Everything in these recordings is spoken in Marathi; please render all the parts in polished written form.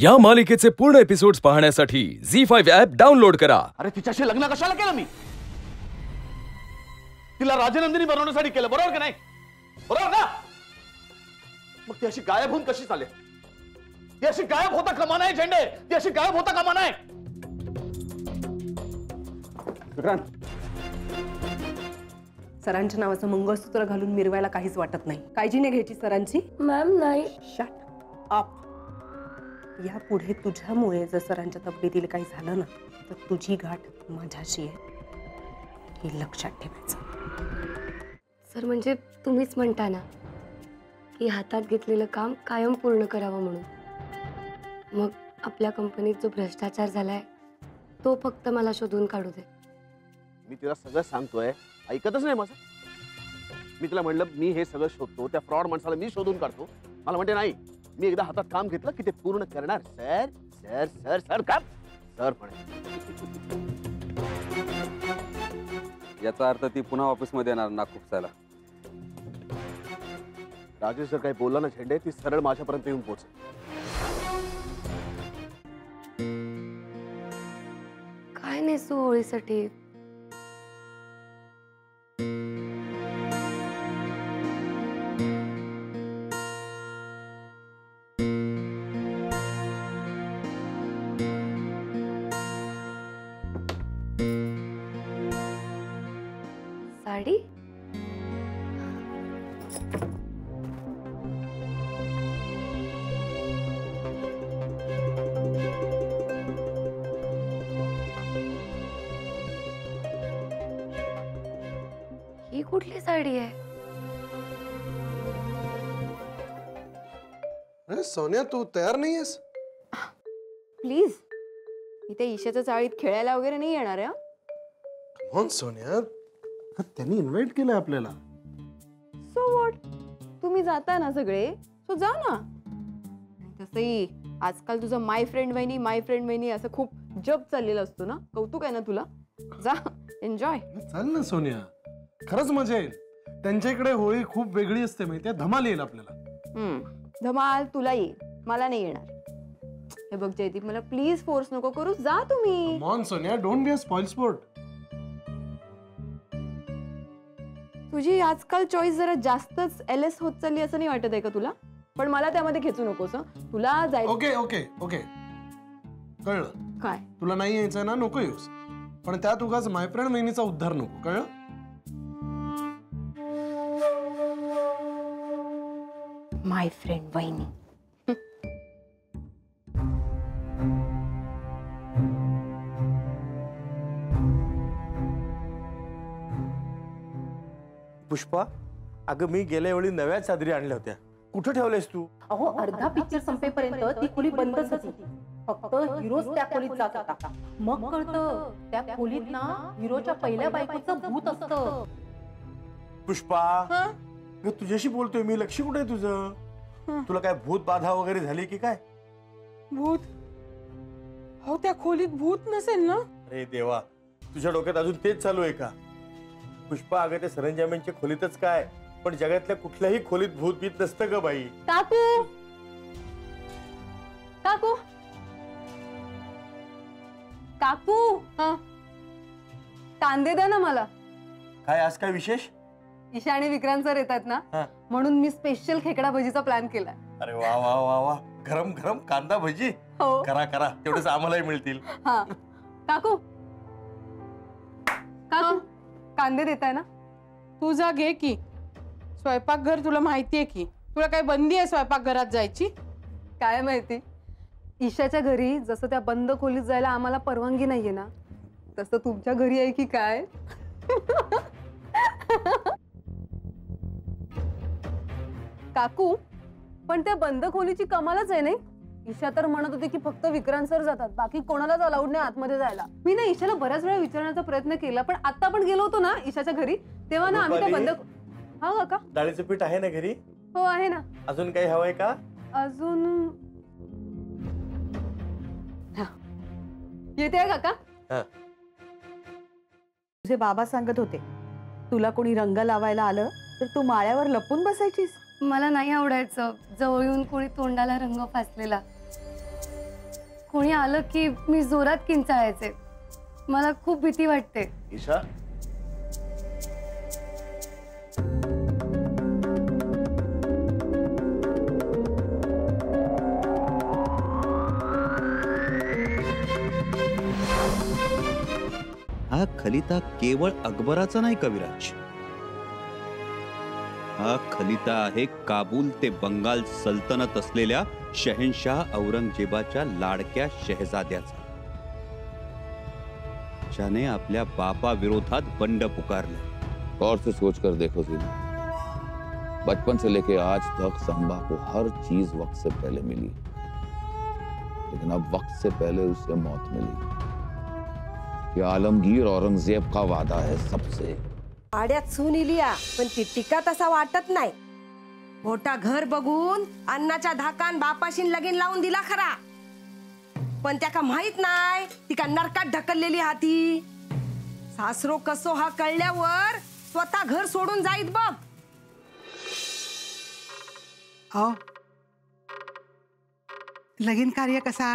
या मालिकेचे पूर्ण एपिसोड्स पाहण्यासाठी झी5 ॲप डाउनलोड करा। अरे तिच्याशी लग्न कशाला केलं मी? तिला राजनंदिनी बनवण्यासाठी केलं, बरोबर का नाही? बरोबर ना? मग ती अशी गायब होऊन कशी चालेल? ती अशी गायब होता कामा नये झेंडे, ती अशी गायब होता कामा नये। विक्रांत, सरांच्या नावाचं मंगळसूत्र घालून मिरवायला काहीच वाटत नाही। काळजी नाही घ्यायची सरांची। मॅम नाही। Shut up. या पुढे तुझ्यामुळे जर सरांच्या तब्येतीला काही झालं ना तर तुझी गाठ माझ्याशी आहे, हे लक्षात ठेवायचं। सर म्हणजे तुम्हीच म्हणता ना की हातात घेतलेलं काम कायम पूर्ण करावं म्हणून। मग आपल्या कंपनीत जो भ्रष्टाचार झालाय तो फक्त मला शोधून काढू दे। मी तिला सगळं सांगतोय, ऐकतच नाही माझं। मी तिला म्हणलं मी हे सगळं शोधतो, त्या फ्रॉड माणसाला मी शोधून काढतो। मला म्हणते नाही, मी एकदा हातात काम घेतलं की ते पूर्ण करणार। सर सर सर सर काम सर म्हणे। याचा अर्थ ती पुन्हा ऑफिस मध्ये येणार ना खुपसायला। राजेश जर काही बोलला ना झेंडे, ती सरळ माझ्यापर्यंत येऊन पोहोचेल। काय नेसू होळीसाठी? साडी? ही कुठली साडी आहे? अरे सोनिया, तू तयार नाहीयेस? प्लीज, इथे ईशाच्या चाळीत खेळायला वगैरे नाही येणार आहे। कम ऑन सोनिया, त्यांनी इन्व्हाइट केलंय आपल्याला। So what? तुम्ही जाता ना सगळे, सो जा ना। तसंही आजकाल तुझं माय फ्रेंड वहिनी असं खूप जप चाललेलं असतो ना, कौतुक आहे ना तुला। जा, एन्जॉय। चल ना सोनिया, खरंच मजा येईल। त्यांच्या इकडे होळी खूप वेगळी असते माहितीये, धमाल येईल आपल्याला। धमाल तुला येईल, मला नाही येणार। हे बघ जयदीप, मला प्लीज फोर्स नको करू, जा तुम्ही। Come on Sonia, don't be a spoil sport. तुझी आजकाल चॉईस जरा जास्तच एलएस होत चालली असं नाही वाटत आहे का तुला? पण मला त्यामध्ये खेचू नकोस। तुला जायचं। ओके ओके ओके, कळलं। काय तुला नाही यायचं ना, नको येऊस। पण त्यात उगाच माय फ्रेंड वहिनीचा उद्धार नको, कळलं? माय फ्रेंड वहिनी। पुष्पा, अगं मी गेल्या वेळी नव्या चादरी आणल्या होत्या, कुठे ठेवलेस तू? अहो, अर्धा पिक्चर संपेपर्यंत ती खोली बंदच होती। फक्त हिरोज त्या खोलीत जात होता। मग कळतं त्या खोलीत ना हिरोच्या पहिल्या बायकोचं भूत असतं। पुष्पा, अगं तुझ्याशी बोलतोय मी, लक्ष कुठे आहे तुझं? तुला काय भूत बाधा वगैरे झाली की काय? भूत? हो, त्या खोलीत भूत नसेल ना? अरे देवा, तुझ्या डोक्यात अजून तेच चालू आहे का? पुष्पा, अगं ते सरंजाम्यांच्या खोलीतच काय, पण जगातल्या कुठल्याही खोलीत भूत बीत नसतं ग बाई। काकू, काकू, काकू, कांदे द्या ना मला। काय आज काय विशेष? ईशा आणि विक्रांत सर येतात ना, म्हणून मी स्पेशल खेकडा भजीचा प्लॅन केलाय। अरे वा वा वा वा, गरम गरम कांदा भजी। हो, करा करा, तेवढेच आम्हालाही मिळतील। हा काकू, काकू कांदे देताय ना? तू जा घे की, स्वयंपाकघर तुला माहितीये की, तुला काय बंदी आहे स्वयंपाकघरात जायची? काय माहिती, ईशाच्या घरी जसं त्या बंद खोलीत जायला आम्हाला परवानगी नाहीये ना, तसं तुमच्या घरी आहे की काय? काकू, पण त्या बंद खोलीची कमालच आहे नाही? ईशा तर म्हणत होती की फक्त विक्रांत सर जातात, बाकी कोणालाच अलाउड नाही आतमध्ये जायला। मी ना ईशाला बऱ्याच वेळा विचारण्याचा प्रयत्न केला, पण आता पण गेलो होतो ना ईशाच्या घरी, तेव्हा ना आम्ही त्या बंद। हा काका, डाळीचं पीठ आहे ना घरी? हो आहे ना। अजून काही हवंय का? अजून येते काका। तुझे बाबा सांगत होते, तुला कोणी रंग लावायला आलं तर तू माळ्यावर लपून बसायचीस। मला नाही आवडायचं जवळ येऊन कोणी तोंडाला रंग फासलेला। कोणी आलं की मी जोरात किंचाळायचे. मला खूप भीती वाटते. ईशा, हा खलिता केवळ अकबराचा नाही कविराज, हा खलिता आहे काबूल ते बंगाल सल्तनत असलेल्या शहनशाह औरंगजेबाच्या लाडक्या शहजाद्याचा, ज्याने आपल्या बापा विरोधात बंड पुकारलं. और से सोच कर देखो सीना, बचपन से लेके आज तक संभा को हर चीज वक्त से पहले मिली, लेकिन अब वक्त से पहले उसे मौत मिली. ये आलमगीर औरंगजेब का वादा है सबसे. आड्यात सून इलिया, पण ती टिका तसा वाटत नाही. मोठा घर बघून अन्नाच्या धाकान बापाशीन लगीन लावून दिला खरा, पण त्याका माहित नाही ती का नरकात ढकललेली हाती. सासरो कसो हा कळल्यावर स्वतः घर सोडून जाईत बघ. हो, लगीन कार्य कसा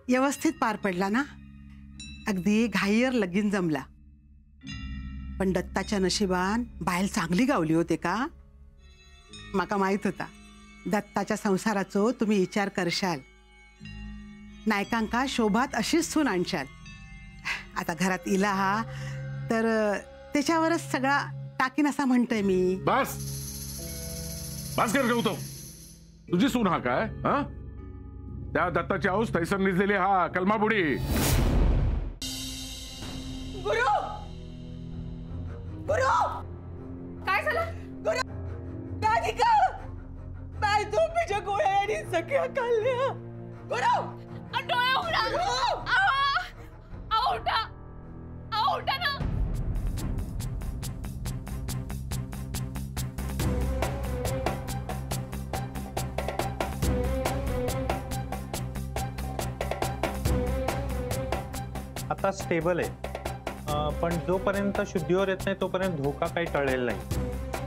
व्यवस्थित पार पडला ना. अगदी घाईर लगीन जमला, पण दत्ताच्या नशिबान बायल चांगली गावली होते का. माका माहित होता दत्ताच्या संसाराचो तुम्ही विचार करशाल, नायकांका शोभात अशीच सून आणशाल. आता घरात इला हा तर त्याच्यावरच सगळा टाकीन असा म्हणतोय मी. बस बस कर गौतम, तुझी सून हा काय? हा, त्या दत्ताची आऊस थैसर निजलेली हा कलमाबुडी. गुरु, गुरु, काय झालं? गुरु, राधिका, बाय झोपेच्या गोळ्या आणि सगळ्या खाल्ल्या. गुरु, डोळे उघडा. उठा, उठा ना. आता स्टेबल आहे, पण जोपर्यंत शुद्धीवर येत नाही तोपर्यंत धोका काही टळलेला नाही.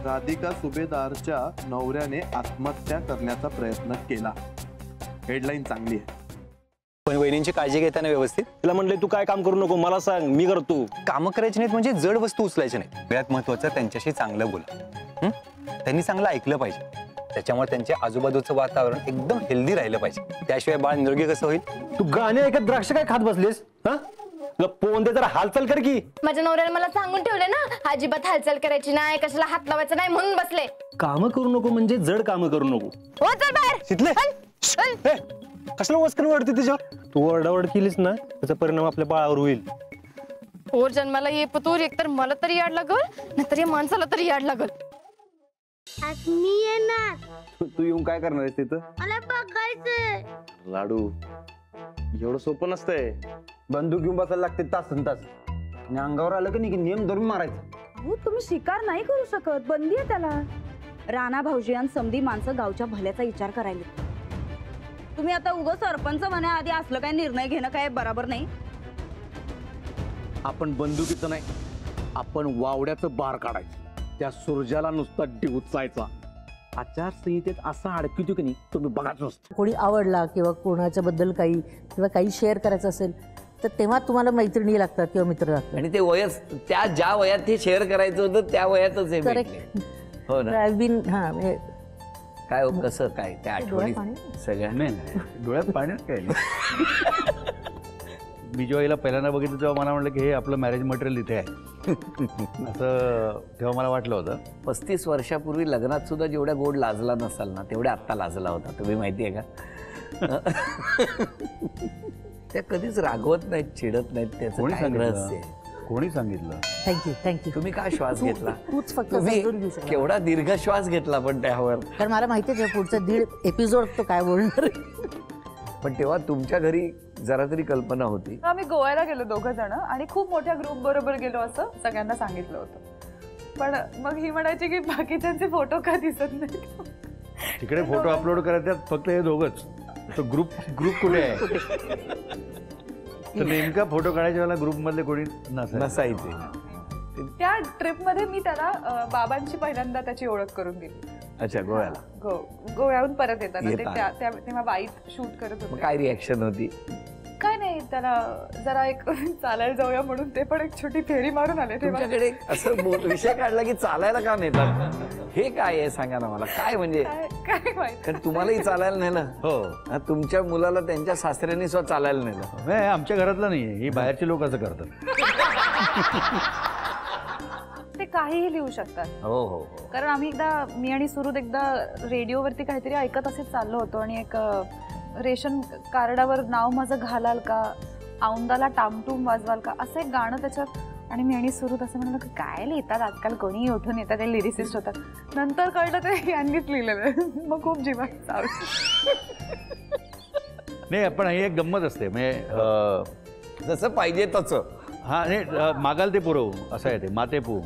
राधिका सुभेदारच्या नवऱ्याने आत्महत्या करण्याचा प्रयत्न केला. हेडलाईन चांगली आहे. पण वहिनींची काळजी घेताना व्यवस्थित. तिला म्हणले तू काय काम करू नको, मला सांग, मी करतो. कामं करायची नाहीत म्हणजे जड वस्तू उचलायची नाही. सगळ्यात महत्वाचं त्यांच्याशी चांगलं बोला. त्यांनी चांगलं ऐकलं पाहिजे, त्याच्यामुळे त्यांच्या आजूबाजूचं वातावरण एकदम हेल्दी राहिलं पाहिजे. त्याशिवाय बाळ निरोगी कसं होईल? तू गाणे ऐकत द्राक्ष काय खात बसलीस? पोहून दे जरा, हालचाल कर की. माझ्या नवऱ्याने मला सांगून ठेवले ना, अजिबात हालचाल करायची नाही, कशाला हात लावायचा नाही, म्हणून बसले. कामं करू नको म्हणजे जड कामं करू नको. हो चल बाहेर. शितले, कसलं वस्कन वाढते तिच्यावर? तू ओरडाओरड केलीस ना, त्याचा परिणाम आपल्या बाळावर होईल. हो, जन्माला ये पतूर, एकतर मला तरी याड लागल, नाहीतर या माणसाला तरी याड लागल. आज मी येणार. तू येऊन काय करणार आहेस तिथं? मला बघायचंय. लाडू, एवढं सोपं नसतंय. बंदूक घेऊन बसायला लागते तास आणि अंगावर आलं की नाही नियम धरून मारायचं. हो, तुम्ही शिकार नाही करू शकत, बंदी आहे त्याला. राणा भाऊजी आणि समधी माणसं गावच्या भल्याचा विचार करायला. तुम्ही आता उगाच सरपंच म्हणण्याआधी असलं काही निर्णय घेणं काय बरोबर नाही. आपण बंदुकीचं नाही, आपण वावड्याचं बार काढायचं. त्या सुरजाला नुसता डिवचायचा. आचारसंहितेत असा अडकितो की नाही तुम्ही बघाच नसतो. कोणी आवडला किंवा कोणाच्या बद्दल काही किंवा काही शेअर करायचं असेल तर तेव्हा तुम्हाला मैत्रिणी लागतात किंवा मित्र लागतात. आणि ते वयस त्या ज्या वयात ते शेअर करायचं होतं त्या वयातच आहे. करेक्ट. हो ना. आय बीन हां, काय हो, कसं काय त्या आठवणी सगळ्या? नाही, डोळ्यात पाण्यात काय मी जेव्हा हिला पहिल्यांदा बघितलं तेव्हा मला म्हटलं की हे आपलं मॅरेज मटेरियल इथे आहे असं तेव्हा मला वाटलं होतं. 35 वर्षापूर्वी लग्नात सुद्धा जेवढ्या गोड लाजला नसाल ना तेवढ्या आत्ता लाजला होता. तुम्ही माहिती आहे का? त्या कधीच रागवत नाहीत, चिडत नाहीत. त्याचं काय रहस्य आहे? कोणी सांगितलं? थँक्यू. तुम्ही काय श्वास घेतला? तूच फक्त तुम्ही समजून घेऊ शकला. केवढा दीर्घ श्वास घेतला पण त्यावर. कारण मला माहितीच आहे पुढचं 1.5 एपिसोड तो काय बोलणार. पण तेव्हा तुमच्या घरी जरा तरी कल्पना होती? आम्ही गोव्याला गेलो 2 जण आणि खूप मोठ्या ग्रुप बरोबर गेलो असं सगळ्यांना सांगितलं होतं. पण मग ही म्हणायची की बाकीच्यांचे फोटो का दिसत नाही. तिकडे फोटो अपलोड करायच्यात फक्त हे दोघंच. तो ग्रुप कुठे आहे? तर नेमका फोटो काढायच्या वेळेला ग्रुप मधले कोणी नसायचे. त्या ट्रिपमध्ये मी त्याला बाबांची पहिल्यांदा त्याची ओळख करून दिली. अच्छा गोव्याला. गोव्याहून परत येताना ते येताना. तेव्हा वाईत शूट करत मग होते. काय रिॲक्शन होती? काय नाही, त्याला जरा एक चालायला जाऊया म्हणून ते पण एक छोटी फेरी मारून आले तेव्हा. तुमच्याकडे असं विषय काढला की चालायला का नेतात? हे काय आहे सांगा ना मला, काय म्हणजे? काय माहिती, कारण तुम्हालाही चालायला नेलं. हो, तुमच्या मुलाला त्यांच्या सासऱ्यांनी स्वतः चालायला नेलं. नाही, आमच्या घरातलं नाहीये, ही बाहेरची लोक असं करतात. ते काहीही लिहू शकतात. हो हो हो. कारण आम्ही एकदा, मी आणि सुरुद एकदा रेडिओवरती काहीतरी ऐकत असेच चाललो होतो आणि एक रेशन कार्डावर नाव माझं घालाल का, औंदाला टामटूम वाजवाल का, असं एक गाणं त्याच्यात. आणि मी आणि सुरुद असं म्हणलं की काय लिहितात आजकाल, कोणीही उठून येतात, ते लिरिसिस्ट होतात. नंतर कळलं ते यांनीच लिहिलेलं. मग खूप जीवात नाही, पण ही एक गंमत असते म्हणजे जसं पाहिजे तसं. हा नाही, मागाल ते पुरवू असं आहे ते, माते पू.